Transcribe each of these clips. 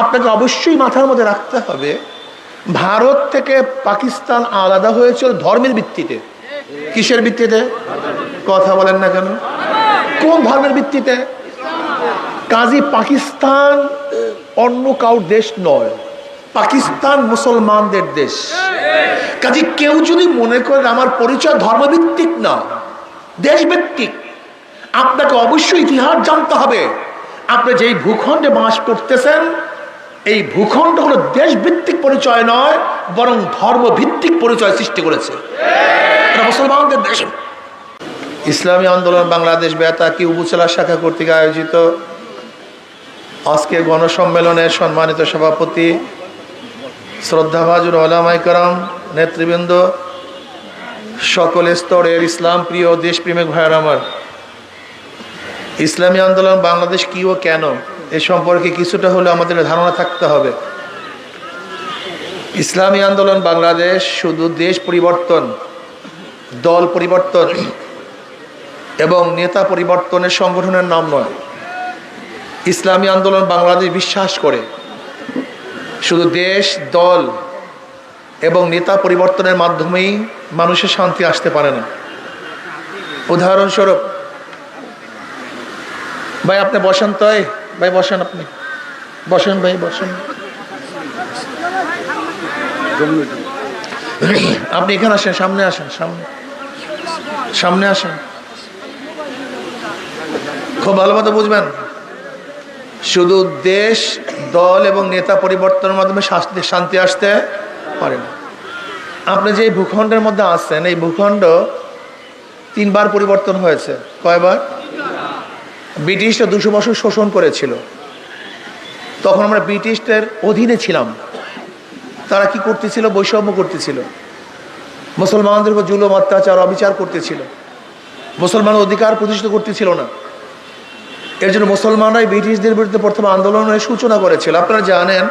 আপনাকে অবশ্যই মাথার মধ্যে রাখতে হবে, ভারত থেকে পাকিস্তান আলাদা হয়েছিল ধর্মের ভিত্তিতে। কিসের ভিত্তিতে? কথা বলেন না কেন? কোন ধর্মের ভিত্তিতে? কাজী পাকিস্তান অন্য কাউর দেশ নয়, পাকিস্তান মুসলমানদের দেশ। কাজী কেউ যদি মনে করেন আমার পরিচয় ধর্মভিত্তিক না, দেশভিত্তিক, আপনাকে অবশ্যই ইতিহাস জানতে হবে। আপনি যেই ভূখণ্ডে বাস করতেছেন, এই ভূখণ্ড হলো দেশভিত্তিক পরিচয় নয়, বরং ধর্মভিত্তিক পরিচয় সৃষ্টি করেছে। এটা মুসলমানদের দেশ। ইসলামী আন্দোলন বাংলাদেশ বেতাকি উপজেলা শাখা কর্তৃক আয়োজিত আজকের গণসম্মেলনের সম্মানিত সভাপতি, শ্রদ্ধাভাজন ওলামায়ে কেরাম, নেতৃবৃন্দ, সকল স্তরের ইসলাম প্রিয় দেশপ্রেমিক ভাইয়েরা আমার, ইসলামী আন্দোলন বাংলাদেশ কি ও কেন এ সম্পর্কে কিছুটা হলেও আমাদের ধারণা থাকতে হবে। ইসলামী আন্দোলন বাংলাদেশ শুধু দেশ পরিবর্তন, দল পরিবর্তন এবং নেতা পরিবর্তনের সংগঠনের নাম নয়। ইসলামী আন্দোলন বাংলাদেশ বিশ্বাস করে শুধু দেশ, দল এবং নেতা পরিবর্তনের মাধ্যমেই মানুষের শান্তি আসতে পারে না। উদাহরণস্বরূপ, ভাই আপনি বসেন তো, ভাই বসেন, আপনি বসেন, ভাই বসেন, আপনি এখানে আসেন, সামনে আসেন, সামনে আসেন। খুব ভালো মতো বুঝবেন, শুধু দেশ, দল এবং নেতা পরিবর্তনের মাধ্যমে শান্তি আসতে পারে না। আপনি যে ভূখণ্ডের মধ্যে আছেন, এই ভূখণ্ড 3 বার পরিবর্তন হয়েছে। কয়বার? ব্রিটিশরা 200 বছর শোষণ করেছিল, তখন আমরা ব্রিটিশদের অধীনে ছিলাম। তারা কি করতেছিল? বৈষম্য করতেছিল, মুসলমানদের উপর জুলুম, অত্যাচার, অবিচার করতেছিল, মুসলমান অধিকার প্রতিষ্ঠিত করতেছিল না। এর জন্য মুসলমানরাই ব্রিটিশদের বিরুদ্ধে প্রথম আন্দোলনের সূচনা করেছিল। আপনারা জানেন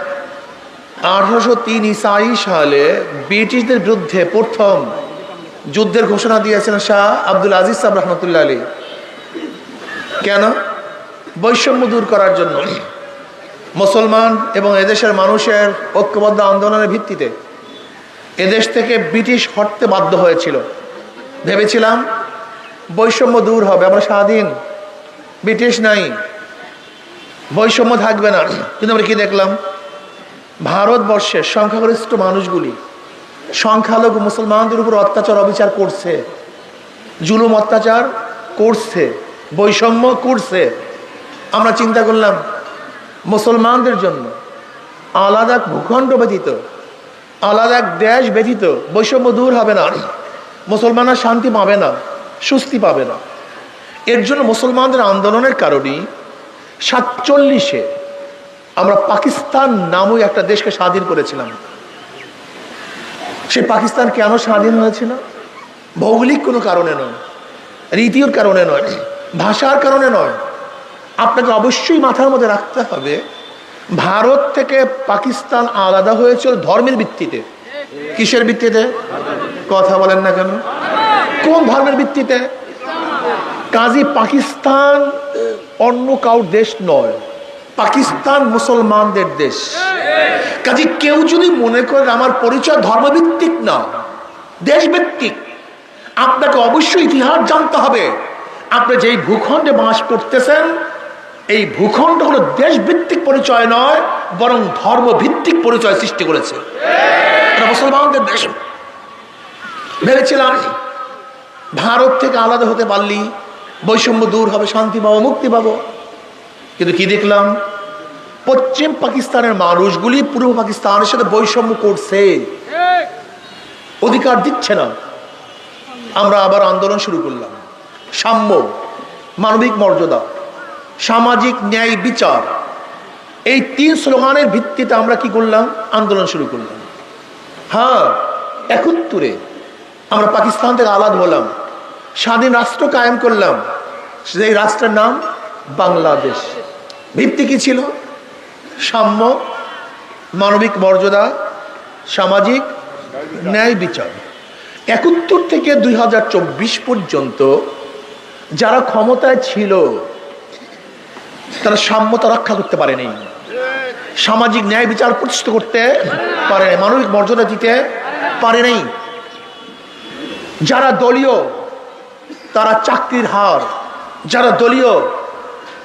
1803 ঈসাই সালে ব্রিটিশদের বিরুদ্ধে প্রথম যুদ্ধের ঘোষণা দিয়েছিলেন শাহ আব্দুল আজিজ সাহেব রহমতুল্লাহ আলী। কেন? বৈষম্য দূর করার জন্য, মুসলমান এবং এদেশের মানুষের ঐক্যবদ্ধ আন্দোলনের ভিত্তিতে এদেশ থেকে ব্রিটিশ হটতে বাধ্য হয়েছিল। ভেবেছিলাম বৈষম্য দূর হবে, আমরা স্বাধীন, ব্রিটিশ নাই, বৈষম্য থাকবে না। কিন্তু আমরা কি দেখলাম? ভারতবর্ষের সংখ্যাগরিষ্ঠ মানুষগুলি সংখ্যালঘু মুসলমানদের উপর অত্যাচার, অবিচার করছে, জুলুম অত্যাচার করছে, বৈষম্য করছে। আমরা চিন্তা করলাম মুসলমানদের জন্য আলাদা ভূখণ্ড ব্যতীত, আলাদা এক দেশ ব্যতীত বৈষম্য দূর হবে না, মুসলমানরা শান্তি পাবে না, স্বস্তি পাবে না। এর জন্য মুসলমানদের আন্দোলনের কারণেই 47-এ আমরা পাকিস্তান নামক একটা দেশকে স্বাধীন করেছিলাম। সে পাকিস্তান কেন স্বাধীন হয়েছিল? ভৌগোলিক কোনো কারণে নয়, রীতির কারণে নয়, ভাষার কারণে নয়। আপনাকে অবশ্যই মাথার মধ্যে রাখতে হবে, ভারত থেকে পাকিস্তান আলাদা হয়েছিল ধর্মের ভিত্তিতে। কিসের ভিত্তিতে? কথা বলেন না কেন? কোন ধর্মের ভিত্তিতে? কাজী পাকিস্তান অন্য কাউর দেশ নয়, পাকিস্তান মুসলমানদের দেশ। কাজী কেউ যদি মনে করেন আমার পরিচয় ধর্মভিত্তিক না, দেশভিত্তিক, আপনাকে অবশ্যই ইতিহাস জানতে হবে। আপনি যেই ভূখণ্ডে বাস করতেছেন, এই ভূখণ্ড হলো দেশভিত্তিক পরিচয় নয়, বরং ধর্মভিত্তিক পরিচয় সৃষ্টি করেছে। এটা মুসলমানদের দেশ। ভেবেছিলাম ভারত থেকে আলাদা হতে পারলি বৈষম্য দূর হবে, শান্তি পাবো, মুক্তি পাবো। কিন্তু কি দেখলাম? পশ্চিম পাকিস্তানের মানুষগুলি পূর্ব পাকিস্তানের সাথে বৈষম্য করছে, অধিকার দিচ্ছে না। আমরা আবার আন্দোলন শুরু করলাম। সাম্য, মানবিক মর্যাদা, সামাজিক ন্যায়, বিচার, এই 3 স্লোগানের ভিত্তিতে আমরা কি করলাম? আন্দোলন শুরু করলাম। হ্যাঁ, 71-এ আমরা পাকিস্তান থেকে আলাদা হলাম, স্বাধীন রাষ্ট্র কায়েম করলাম। সেই রাষ্ট্রের নাম বাংলাদেশ। ভিত্তি কি ছিল? সাম্য, মানবিক মর্যাদা, সামাজিক ন্যায়, বিচার। 71 থেকে 2024 পর্যন্ত যারা ক্ষমতায় ছিল তারা সাম্যতা রক্ষা করতে পারেনি। সামাজিক ন্যায় বিচার প্রতিষ্ঠিত করতে পারে নাই, মানবিক মর্যাদা দিতে পারে নাই। যারা দলীয় তারা চাকরির হার, যারা দলীয়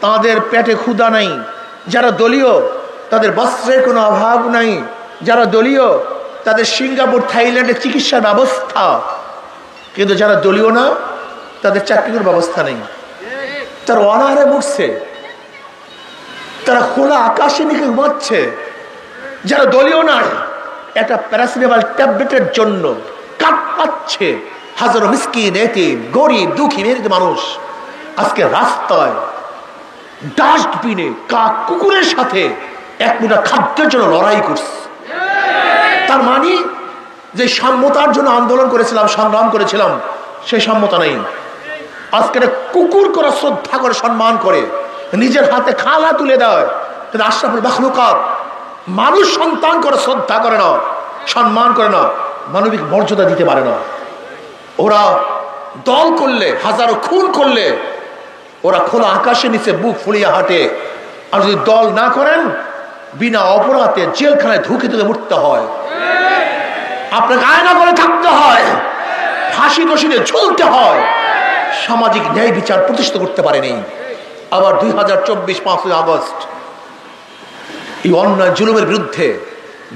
তাদের পেটে ক্ষুধা নাই, যারা দলীয় তাদের বস্ত্রের কোনো অভাব নাই, যারা দলীয় তাদের সিঙ্গাপুর থাইল্যান্ডে চিকিৎসার ব্যবস্থা, কিন্তু যারা দলীয় না তাদের চাকরির ব্যবস্থা নেই। তারা অনাহারে মরছে, তারা খোলা আকাশে নিচে ঘুমাচ্ছে। যারা দলীয় না একটা প্যারাসিটামল ট্যাবলেটের জন্য কাট পাচ্ছে হাজারো মিসকিন, এতিম, গরিব, দুঃখী মেরিত মানুষ আজকে রাস্তায় ডাস্টবিনে কুকুরের সাথে এক মুঠা খাদ্যের জন্য লড়াই করছে। তার মানে যে সাম্যতার জন্য আন্দোলন করেছিলাম, সংগ্রাম করেছিলাম, সেই সাম্যতা নেই। আজকে কুকুর করে শ্রদ্ধা করে, সম্মান করে, নিজের হাতে খালা তুলে দেয়, কিন্তু আশরাফুল মাখলুকাত মানুষ সন্তান করে শ্রদ্ধা করে না, সম্মান করে না, মানবিক মর্যাদা দিতে পারে না। ওরা দল করলে, হাজারো খুন করলে ওরা খোলা আকাশের নিচে বুক ফুলিয়ে হাঁটে। আর যদি দল না করেন বিনা অপরাধে জেলখানায় ধুকে ধুকে মরতে হয়, আপনাকে আয়না করে থাকতে হয়, ফাঁসি রশিদে ঝুলতে হয়। সামাজিক ন্যায় বিচার প্রতিষ্ঠিত করতে পারেনি। আবার 2024 5ই আগস্ট এই অন্যায় জুলুমের বিরুদ্ধে,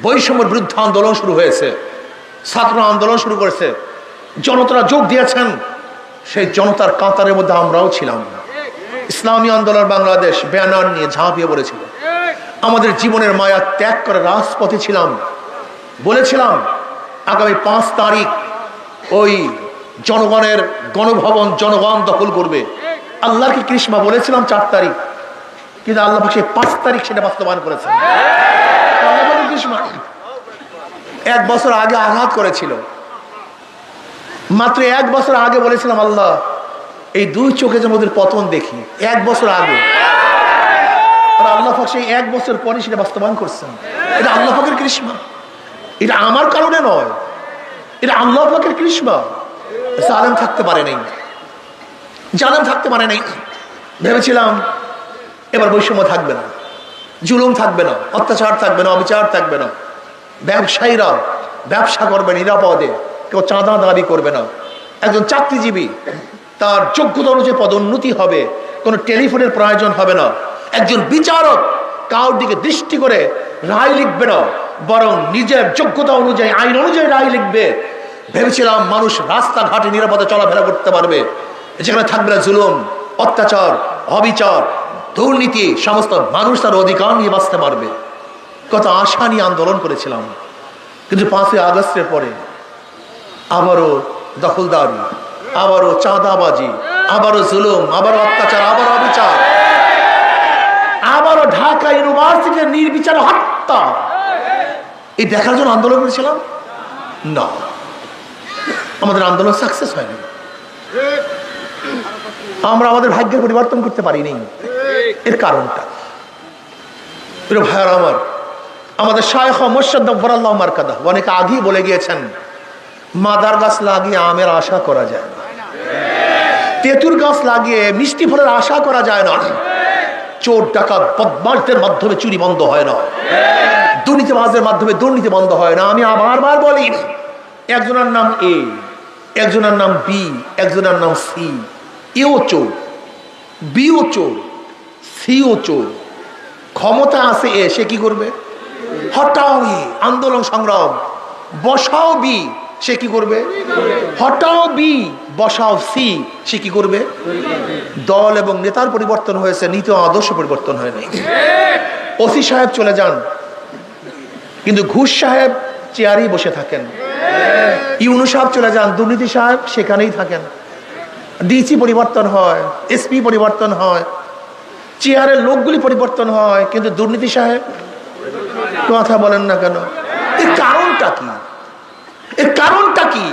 বৈষম্যের বিরুদ্ধে আন্দোলন শুরু হয়েছে, ছাত্র আন্দোলন শুরু করেছে, জনতারা যোগ দিয়েছেন। সেই জনতার কাতারের মধ্যে আমরাও ছিলাম। ইসলামী আন্দোলন বাংলাদেশ ব্যানার নিয়ে ঝাঁপিয়ে পড়েছিল। আমাদের জীবনের মায়া ত্যাগ করে রাজপথে ছিলাম। বলেছিলাম আগামী 5 তারিখ ওই জনগণের গণভবন জনগণ দখল করবে। আল্লাহকে কৃষ্মা বলেছিলাম 4 তারিখ, কিন্তু আল্লাহ সে 5 তারিখ সেটা বাস্তবায়ন করেছেন। কৃষ্মা 1 বছর আগে আঘাত করেছিল, মাত্র 1 বছর আগে বলেছিলাম আল্লাহ এই 2 চোখে যেন ওদের পতন দেখি। 1 বছর আগে, আর আল্লাহ পাক সেই 1 বছর পরে সেটা বাস্তবায়ন করছেন। এটা আল্লাহ পাকের কৃষ্মা, এটা আমার কারণে নয়, এটা আল্লাহ পাকের কৃষ্মা। জালেম থাকতে পারে নাই, জালেম থাকতে পারে নাই। ভেবেছিলাম এবার বৈষম্য থাকবে না, জুলুম থাকবে না, অত্যাচার থাকবে না, অবিচার থাকবে না, ব্যবসায়ীরা ব্যবসা করবে নিরাপদে, কেউ চাঁদা দাবি করবে না, একজন চাকরিজীবী তার যোগ্যতা অনুযায়ী পদোন্নতি হবে, কোনো টেলিফোনের প্রয়োজন হবে না, একজন বিচারক কারোর দিকে দৃষ্টি করে রায় লিখবে না, বরং নিজের যোগ্যতা অনুযায়ী আইন অনুযায়ী রায় লিখবে। ভেবেছিলাম মানুষ রাস্তাঘাটে নিরাপদে চলাফেরা করতে পারবে, যেখানে থাকবে না জুলুম, অত্যাচার, অবিচার, দুর্নীতি, সমস্ত মানুষ তার অধিকার নিয়ে বাঁচতে পারবে। কত আশা নিয়ে আন্দোলন করেছিলাম, কিন্তু 5ই আগস্টের পরে আবারও দখলদারি, আবারও চাঁদাবাজি, আবারও জুলুম, আবারও অত্যাচার, আবারও অবিচার, আবারও ঢাকা ইউনিভার্সিটির নির্বিচারে হত্যা। এই দেখার জন্য আন্দোলন করেছিলাম না, আমাদের আন্দোলন সাকসেস হয়নি। আমরা আমাদের ভাগ্যের পরিবর্তন করতে পারিনি। এর কারণটা ভাইয়ার আমার, আমাদের শায়খ মুর্শিদ নব্বরাল্লাহু মারকাদা অনেক আগেই বলে গিয়েছেন, মাদার গাছ লাগিয়ে আমের আশা করা যায় না, তেঁতুল গাছ লাগিয়ে মিষ্টি ফলের আশা করা যায় না, চোর ডাকাত বদমাশদের মাধ্যমে চুরি বন্ধ হয় না, দুর্নীতিবাজদের মাধ্যমে দুর্নীতি বন্ধ হয় না। আমি বারবার বলি, একজনের নাম এ, একজনের নাম বি, একজনের নাম সি। এও চোর, বিও চোর, সিও চোর। ক্ষমতা আছে এ, সে কি করবে? হটাও এ, আন্দোলন সংগ্রাম, বসাও বি, সে কি করবে? হটাও বি, বসাও সি, সে কি করবে? দল এবং নেতার পরিবর্তন হয়েছে, নীতি ও আদর্শ পরিবর্তন হয়নি। ওসি সাহেব চলে যান, কিন্তু ঘুষ সাহেব চেয়ারেই বসে থাকেন। ইউনূস সাহেব চলে যান, দুর্নীতি সাহেব সেখানেই থাকেন। ডিসি পরিবর্তন হয়, এসপি পরিবর্তন হয়, চেয়ারের লোকগুলি পরিবর্তন হয়, কিন্তু দুর্নীতি সাহেব কথা বলেন না কেন? এর কারণটা কি? এর কারণটা কি?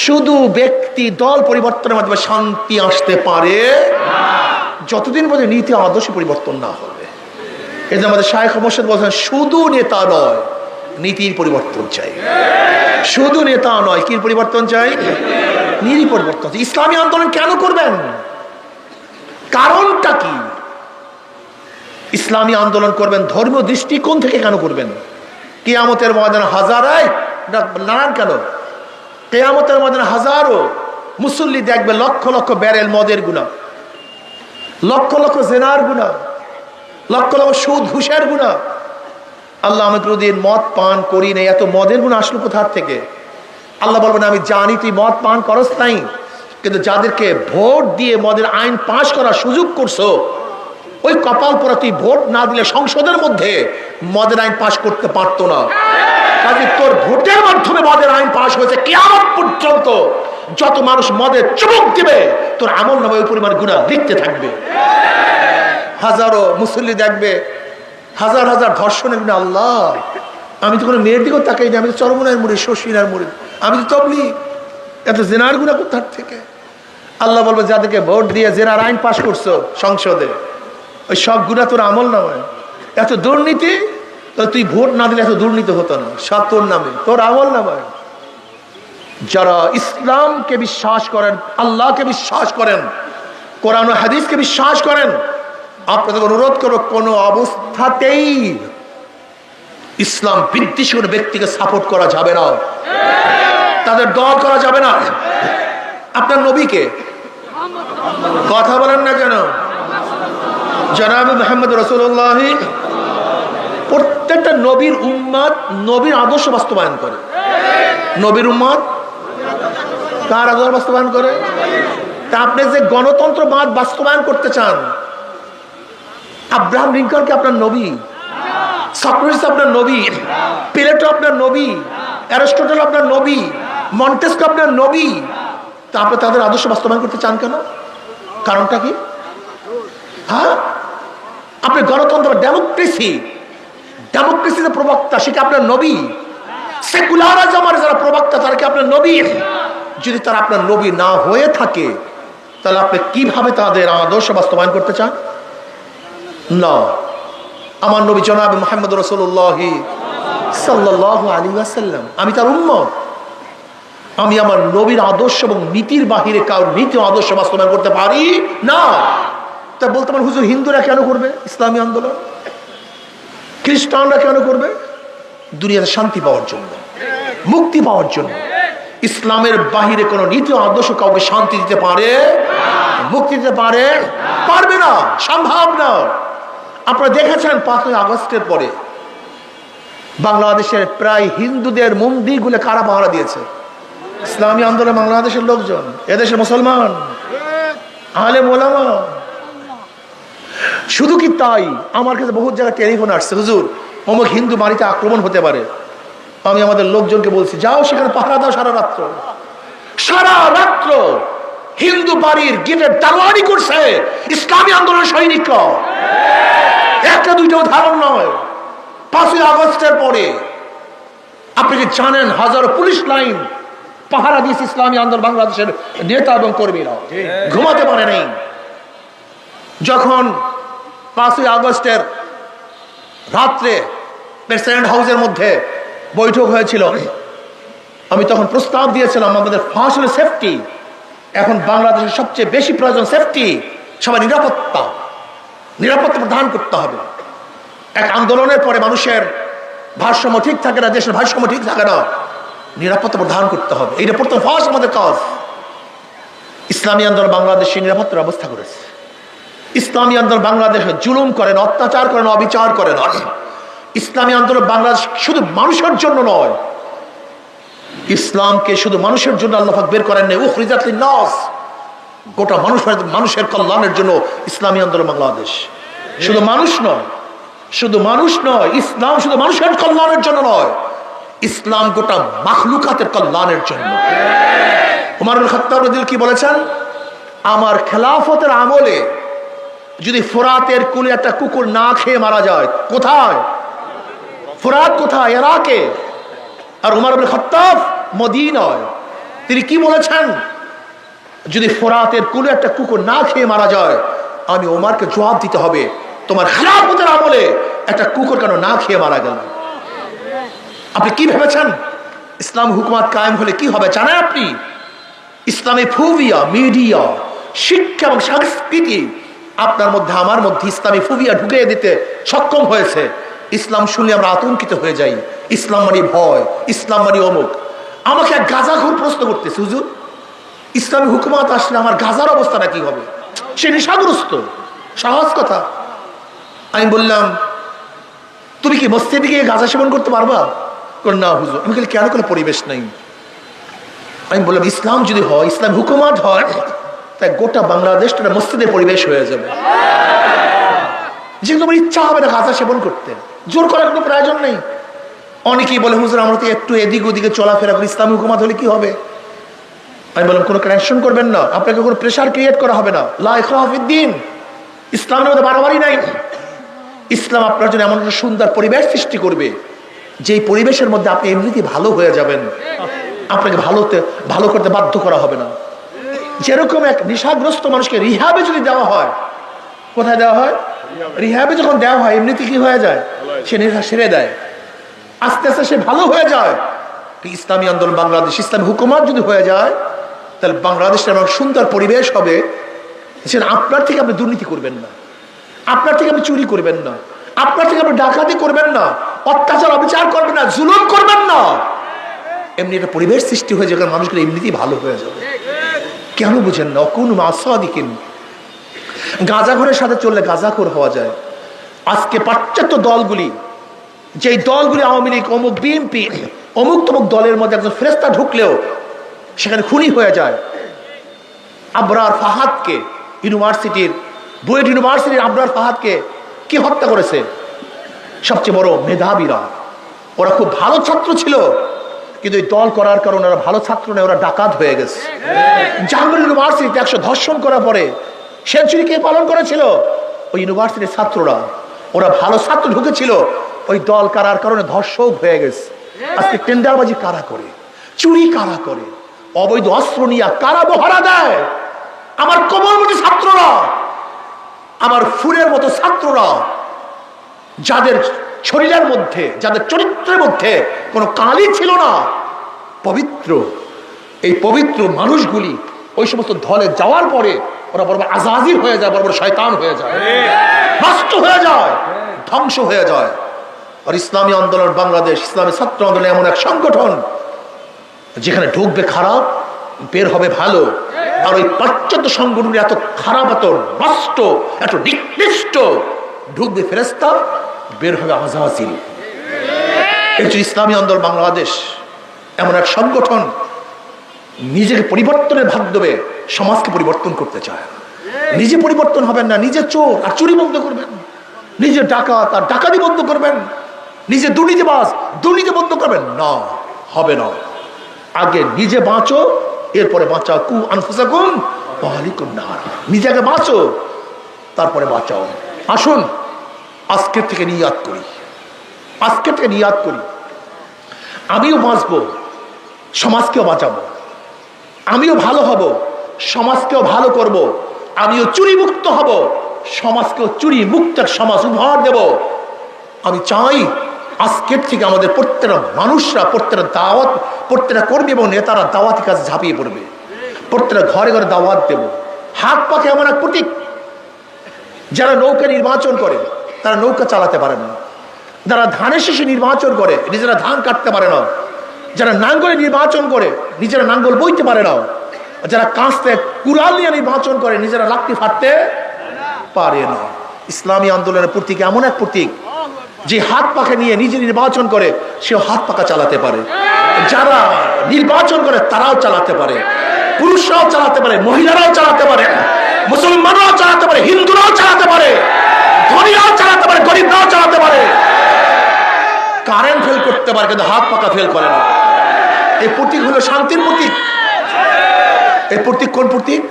শুধু ব্যক্তি দল পরিবর্তনের মাধ্যমে শান্তি আসতে পারে যতদিন পর্যন্ত নীতি আদর্শ পরিবর্তন না হবে। এই যে আমাদের শায়খ মুর্শিদ বলছেন, শুধু নেতা নয়, নীতির পরিবর্তন চাই। শুধু নেতা নয়, কি পরিবর্তন চাই? নীতি পরিবর্তন। ইসলামী আন্দোলন কেন করবেন? কারণটা কি? ইসলামী আন্দোলন করবেন ধর্মীয় দৃষ্টিকোণ থেকে কেন করবেন? কিয়ামতের ময়দানে হাজারায় নানান কেন, কিয়ামতের ময়দানে হাজারো মুসল্লি দেখবে লক্ষ লক্ষ ব্যারেল মদের গুনাহ, লক্ষ লক্ষ জেনার গুনাহ, লক্ষ লক্ষ সুদ ঘুষের গুনাহ। আল্লাহ আমি কোনোদিন মদ পান করি নাই, এত মদের গুনাহ আসলো কোথার থেকে? আল্লাহ বলবেন আমি জানি তুই মদ পান করস নাই, কিন্তু যাদেরকে ভোট দিয়ে মদের আইন পাশ করার সুযোগ করছো, ওই কপাল পরা তুই ভোট না দিলে সংসদের মধ্যে মদের আইন পাশ করতে পারতো না। কাজে তোর ভোটের মাধ্যমে মদের আইন পাশ হয়েছে, কিয়ামত পর্যন্ত যত মানুষ মদের চুমুক দিবে তোর আমল নামে ওই পরিমাণ গুনাহ লিখতে থাকবে। হাজারো মুসল্লি দেখবে হাজার হাজার ধর্ষণের গুনাহ। আল্লাহ আমি তো কোনো মেয়ের দিকেও তাকাই না, আমি তো চরমনার মুড়ি, শশীনার মুড়ি, আমি তো তবলিগ, এত জেনার গুনাহ কোথার থেকে? আল্লাহ বলবে যাদেরকে ভোট দিয়ে জেনার আইন পাশ করছো সংসদে, ওই সব গুনাহ তোর আমল নামে। এত দুর্নীতি, তুই ভোট না দিলে এত দুর্নীতি হতো না, সব তোর নামে, তোর আমল নামে। যারা ইসলামকে বিশ্বাস করেন, আল্লাহকে বিশ্বাস করেন, কোরআন ও হাদিসকে বিশ্বাস করেন, আপনাদের অনুরোধ করো কোনো অবস্থাতেই ইসলাম বিদ্বেষী কোনো ব্যক্তিকে সাপোর্ট করা যাবে না, তাদের দল করা যাবে না। আপনার নবীকে কথা বলেন না কেন? জনাব মুহাম্মদ রাসূলুল্লাহ প্রত্যেকটা নবীর উম্মত নবীর আদর্শ বাস্তবায়ন করে। নবীর উম্মত কার আদর্শ বাস্তবায়ন করে? তা আপনি যে গণতন্ত্রবাদ বাস্তবায়ন করতে চান, আব্রাহাম লিঙ্কন কি আপনার নবী? সক্রেটিস আপনার নবী? প্লেটো আপনার নবী? অ্যারিস্টটল আপনার নবী? মন্টেস্কো আপনার নবী? তা আপনি তাদের আদর্শ বাস্তবায়ন করতে চান কেন? কারণটা কি? হ্যাঁ, আপনি গণতন্ত্র, ডেমোক্রেসির প্রবক্তা, সে কি আপনার নবী? সেকুলারিজমের যারা প্রবক্তা তারা কি আপনার নবী? যদি তারা আপনার নবী না হয়ে থাকে তাহলে আপনি কিভাবে তাদের আদর্শ বাস্তবায়ন করতে চান? না, আমার নবী জনাব মুহাম্মদ রাসূলুল্লাহ সাল্লাল্লাহু আলাইহি ওয়াসাল্লাম, আমি তার উম্মত। আমি আমার নবীর আদর্শ এবং নীতির বাহিরে কারোর নীতি আদর্শ বাস্তবায়ন করতে পারি না। তা বলতে পারেন হুজুর হিন্দুরা কেন করবে ইসলামী আন্দোলন, খ্রিস্টানরা কেন করবে? দুনিয়াতে শান্তি পাওয়ার জন্য, মুক্তি পাওয়ার জন্য। ইসলামের বাহিরে কোন নীতি আদর্শ কাউকে শান্তি দিতে পারে, মুক্তি দিতে পারবে না, সম্ভব না। আপনারা দেখেছেন 5ই আগস্টের পরে বাংলাদেশের প্রায় হিন্দুদের মন্দিরগুলো কারা পাহারা দিয়েছে? ইসলামী আন্দোলন বাংলাদেশের লোকজন, এদেশের মুসলমান, আলেম ওলামা। শুধু কি তাই, আমার কাছে বহুত জায়গায় টেলিফোন আসছে, হুজুর অমুক হিন্দু বাড়িতে আক্রমণ হতে পারে। আমি আমাদের লোকজনকে বলছি যাও সেখানে পাহারা দাও সারা রাত্র। হিন্দু বাড়ির গেটের দারোয়ানি করছে ইসলামী আন্দোলনের সৈনিকরা, একটা দুইটা উদাহরণ নয়। 5ই আগস্টের পরে আপনি কি জানেন হাজারো পুলিশ লাইন পাহারা দিয়েছে ইসলামী আন্দোলন বাংলাদেশের নেতা এবং কর্মীরা, ঘুমাতে পারে নাই। যখন 5ই আগস্টের রাত্রে প্রেসিডেন্ট হাউসের মধ্যে বৈঠক হয়েছিল, আমি তখন প্রস্তাব দিয়েছিলাম আমাদের ফার্স্ট হলো সেফটি। এখন বাংলাদেশের সবচেয়ে বেশি প্রয়োজন সেফটি, সবাই নিরাপত্তা প্রদান করতে হবে। এক আন্দোলনের পরে মানুষের ভারসাম্য ঠিক থাকে না, দেশের ভারসাম্য ঠিক থাকে না, নিরাপত্তা প্রদান করতে হবে। এইটা প্রথম ফার্স্ট আমাদের কাজ। ইসলামী আন্দোলন বাংলাদেশে নিরাপত্তার ব্যবস্থা করেছে। ইসলামী আন্দোলন বাংলাদেশে জুলুম করেন, অত্যাচার করেন, অবিচার করেন। ইসলামী আন্দোলন বাংলাদেশ শুধু মানুষের জন্য নয়, ইসলামকে শুধু মানুষের জন্য আল্লাহ পাক বের করেন নাই, উখরিজাত লিন-নাস, গোটা মানুষের কল্যাণের জন্য ইসলামী আন্দোলন বাংলাদেশ। শুধু মানুষ নয়, ইসলাম শুধু মানুষের কল্যাণের জন্য নয়, ইসলাম গোটা মাখলুকাতের কল্যাণের জন্য। ওমর ইবনে খাত্তাব রাদিয়াল্লাহু কি বলেছেন? আমার খেলাফতের আমলে যদি ফোরাতের কুলে একটা কুকুর না খেয়ে মারা যায়, কোথায়? ফোরাত কোথায়? ইরাকে। আর ওমর ইবনে খাত্তাব মদিনায়। তিনি কি বলেছেন? যদি ফোরাতের কুলে একটা কুকুর না খেয়ে মারা যায়, আমি ওমরকে জবাব দিতে হবে তোমার খেলাফতের আমলে একটা কুকুর কেন না খেয়ে মারা গেল? আপনি কি ভেবেছেন ইসলাম হুকুমত কায়েম হলে কি হবে জানেন আপনি? ইসলামী ফুভিয়া, মিডিয়া, শিক্ষা এবং সংস্কৃতি আপনার মধ্যে আমার মধ্যে ইসলামী ফুবিয়া ঢুকিয়ে দিতে সক্ষম হয়েছে। ইসলাম শুনলে আমরা আতঙ্কিত হয়ে যাই, ইসলাম মানে ভয়, ইসলাম মানে অমুক। আমাকে এক গাঁজাখোর প্রশ্ন করতেছে, হুজুর ইসলামী হুকুমত আসলে আমার গাঁজার অবস্থাটা কি হবে? সে নেশাগ্রস্ত। সহজ কথা। আমি বললাম, তুমি কি মসজিদে গিয়ে গাঁজা সেবন করতে পারবা? না হুজুর। আমি বলি, কেন? কোনো পরিবেশ নাই। আমি বললাম, ইসলাম যদি হয়, ইসলাম হুকুমত হয়, তাই গোটা বাংলাদেশটা মসজিদের পরিবেশ হয়ে যাবে। যেহেতু আমার ইচ্ছা হবে না গাঁজা সেবন করতে, জোর করার কোনো প্রয়োজন নেই। অনেকেই বলে, হুজুর আমরা তো একটু এদিক ওদিকে চলাফেরা করি, ইসলাম হুকুমত হলে কি হবে? আমি বললাম, কোনো টেনশন করবেন না, আপনাকে কোনো প্রেশার ক্রিয়েট করা হবে না। লা ইকরাহা ফিদ্দীন, ইসলামের মধ্যে বাড়াবাড়ি নাই। ইসলাম আপনার জন্য এমন একটা সুন্দর পরিবেশ সৃষ্টি করবে, যেই পরিবেশের মধ্যে আপনি এমনিতেই ভালো হয়ে যাবেন। আপনাকে ভালো করতে বাধ্য করা হবে না। যেরকম এক নেশাগ্রস্ত মানুষকে রিহাবে যদি দেওয়া হয়, কোথায় দেওয়া হয়? রিহাবে যখন দেওয়া হয়, এমনিতে কি হয়ে যায়? সে নেশা সেরে দেয়, আস্তে আস্তে সে ভালো হয়ে যায়। ইসলামী আন্দোলন বাংলাদেশ, ইসলামী হুকুমত যদি হয়ে যায়, তাহলে বাংলাদেশের এমন সুন্দর পরিবেশ হবে যে আপনার থেকে আপনি দুর্নীতি করবেন না, আপনার থেকে আপনি চুরি করবেন না, আপনার থেকে আপনি ডাকাতি করবেন না, অত্যাচার অবিচার করবেন না, জুলুম করবেন না। এমনি একটা পরিবেশ সৃষ্টি হয়ে যাবে, মানুষগুলো এমনিতেই ভালো হয়ে যাবে। কেন বুঝেন না? কোন মাসাদিকিন, গাঁজাখোরের সাথে চললে গাঁজাখোর হওয়া যায়। আজকে পাশ্চাত্য দলগুলি, যেই দলগুলি আওয়ামী লীগ, অমুক বিএনপি, অমুক তমুক দলের মধ্যে একজন ফেরেশতা ঢুকলেও সেখানে খুনি হয়ে যায়। আবরার ফাহাদকে, ইউনিভার্সিটির, বুয়েট ইউনিভার্সিটির আবরার ফাহাদকে কি হত্যা করেছে? সবচেয়ে বড় মেধাবীরা। ওরা খুব ভালো ছাত্র ছিল, কিন্তু এই দল করার কারণে ওরা ভালো ছাত্র নয়, ওরা ডাকাত হয়ে গেছে। জাহাঙ্গীর ইউনিভার্সিটিতে 100 ধর্ষণ করার পরে সেঞ্চুরি কে পালন করেছিল? ওই ইউনিভার্সিটির ছাত্ররা। ওরা ভালো ছাত্র ঢুকেছিল, ওই দল করার কারণে ধর্ষক হয়ে গেছে। আজকে টেন্ডারবাজি কারা করে, চুরি কারা করে, অবৈধ অস্ত্র নিয়ে কারা মহড়া দেয়? আমার কোমলমতি ছাত্ররা, আমার ফুলের মতো ছাত্ররা, যাদের শরীরের মধ্যে, যাদের চরিত্রের মধ্যে কোনো কালি ছিল না, পবিত্র, এই পবিত্র মানুষগুলি ওই সমস্ত দলে যাওয়ার পরে ওরা বড় বড় আজাজির হয়ে যায়, বড় বড় শয়তান হয়ে যায়, নষ্ট হয়ে যায়, ধ্বংস হয়ে যায়। আর ইসলামী আন্দোলন বাংলাদেশ, ইসলামী ছাত্র আন্দোলন এমন এক সংগঠন, যেখানে ঢুকবে খারাপ, বের হবে ভালো। আর ওই পাশ্চাত্য সংগঠনের এত খারাপ, এত নষ্ট, এত নিকৃষ্ট, ঢুকবে ফেরেশতা, বের হবে আজাজিল। এই যে ইসলামী আন্দোলন বাংলাদেশ এমন এক সংগঠন, নিজেকে পরিবর্তনের মাধ্যমে সমাজকে পরিবর্তন করতে চায়। নিজে পরিবর্তন হবেন না, নিজে চোর আর চুরি বন্ধ করবেন, নিজে ডাকাত আর ডাকাতি বন্ধ করবেন, নিজে দুর্নীতিবাজ দুর্নীতি বন্ধ করবেন না, হবে না। আগে নিজে বাঁচো, এরপরে বাঁচাও। কু আনফুসাকুম ওয়া আহলিকুম নার, নিজেকে বাঁচো, তারপরে বাঁচাও। আসুন আজকের থেকে নিয়াত করি, আজকের থেকে নিয়াত করি, আমিও বাঁচবো, সমাজকেও বাঁচাবো, আমিও ভালো হব, সমাজকেও ভালো করব, আমিও চুরি মুক্ত হব, সমাজকেও চুরি মুক্ত সমাজ উপহার দেব। আমি চাই আজকের থেকে আমাদের প্রত্যেকটা মানুষরা, প্রত্যেকটা কর্মী এবং নেতারা দাওয়াতি কাজে ঝাঁপিয়ে পড়বে। প্রত্যেকটা ঘরে ঘরে দাওয়াত দেব। হাত পাখে এমন এক প্রতীক, যারা নৌকা নির্বাচন করে তারা নৌকা চালাতে পারে না, যারা ধানের শীষে নির্বাচন করে নিজেরা ধান কাটতে পারে না, যারা নাঙ্গলে নির্বাচন করে নিজেরা নাঙ্গল বইতে পারে না, যারা কাঁচতে কুড়াল নিয়ে নির্বাচন করে নিজেরা লাকড়ি ফাটতে পারে না। ইসলামী আন্দোলনের প্রতীক এমন এক প্রতীক, যে হাত পাখা নিয়ে নিজে নির্বাচন করে সেও হাত পাখা চালাতে পারে। যারা নির্বাচন করে তারাও চালাতে পারে, পুরুষরাও চালাতে পারে, মহিলারাও চালাতে পারে, মুসলমানরাও চালাতে পারে, হিন্দুরাও চালাতে পারে, ধনীরাও চালাতে পারে, গরিবরাও চালাতে পারে। কারেন্ট ফেল করতে পারে, কিন্তু হাত পাকা ফেল করে না। এই প্রতীক হলো শান্তির প্রতীক। এই প্রতীক কোন প্রতীক?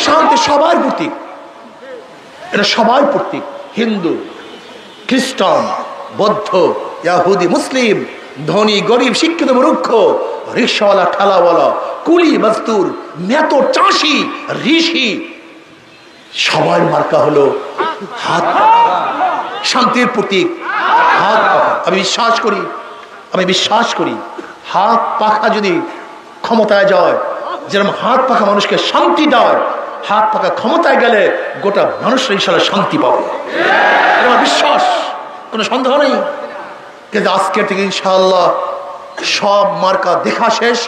শান্তি, সবার প্রতীক। এটা সবার প্রতীক। হিন্দু, খ্রিস্টান, বৌদ্ধ, ইহুদি, মুসলিম, ধনী গরিব, শিক্ষিত মূর্খ, রিক্সাওয়ালা ঠেলাওয়ালা, কুলি মজদুর, নেতো চাষি, ঋষি, সবার মার্কা হলো হাত পাখা। শান্তির প্রতীক হাত পাখা। আমি বিশ্বাস করি হাত পাখা যদি ক্ষমতায় যায়, যেরকম হাত পাখা মানুষকে শান্তি দেয়, হাত পাকা ক্ষমতায় গেলে গোটা মানুষের ইনশাআল্লাহ শান্তি পাবে, এটা আমার বিশ্বাস, কোনো সন্দেহ নেই। কিন্তু আজকের থেকে ইনশাআল্লাহ সব মার্কা দেখা শেষ,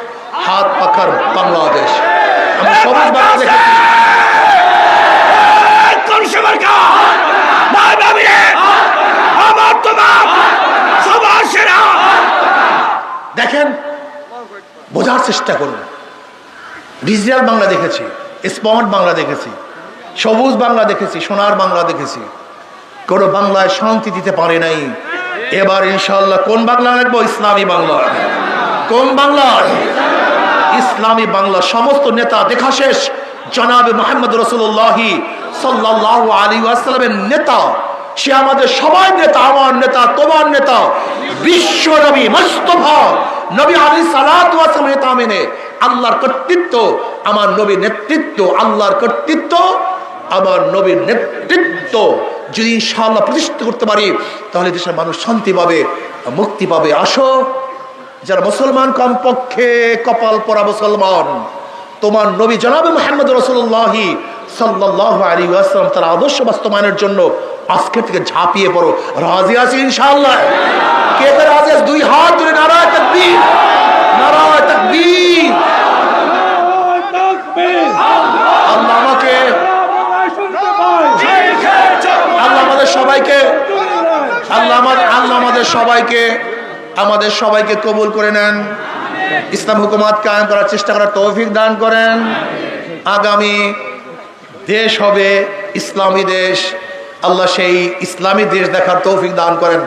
হাত পাখার বাংলাদেশ। আমরা সবুজ বার্তা দেখেছি, দেখেন বোঝার চেষ্টা করুন। ডিজিটাল বাংলা দেখেছি, স্মার্ট বাংলা দেখেছি, সবুজ বাংলা দেখেছি, সোনার বাংলা দেখেছি, কোনো বাংলায় শান্তি দিতে পারে নাই। এবার ইনশাআল্লাহ কোন বাংলা রাখবো? ইসলামী বাংলা। কোন বাংলা? ইসলামী বাংলা। সমস্ত নেতা দেখা শেষ, জনাবে মুহাম্মদ রাসূলুল্লাহ সাল্লাল্লাহু আলাইহি ওয়াসাল্লামের নেতা, সে আমাদের সবাই নেতা, আমার নেতা, তোমার নেতা, বিশ্ব নবী মুস্তাফা নবী আলাইহিস সালাতু ওয়াস সালামের নেতা মেনে আল্লাহর কর্তৃত্ব, আমার নবীর নেতৃত্ব, আল্লাহর কর্তৃত্ব, আমার নবীর নেতৃত্ব যদি ইনশাআল্লাহ প্রতিষ্ঠিত করতে পারি, তাহলে দেশের মানুষ শান্তি পাবে, মুক্তি পাবে। আসো যারা মুসলমান, কমপক্ষে কপাল পরা মুসলমান, তোমার নবী জনাবে মুহাম্মদ রাসূলুল্লাহ সাল্লাল্লাহু আলাইহি ওয়াসাল্লাম তার আদর্শ বাস্তবায়নের জন্য আজকে থেকে ঝাঁপিয়ে পড়ো। রাজি আছি ইনশাআল্লাহ? কে কে রাজি আছে? দুই হাত তুলে নারায়ে তাকবীর, নারায়ে তাকবীর। আল্লাহ আমাকে, আল্লাহ আমাদের সবাইকে, আল্লাহ আমাদের সবাইকে কবুল করে নেন। ইসলাম হুকুমত কায়েম করার চেষ্টা করার তৌফিক দান করেন। আগামী দেশ হবে ইসলামী দেশ, আল্লাহ সেই ইসলামী দেশ দেখার তৌফিক দান করেন।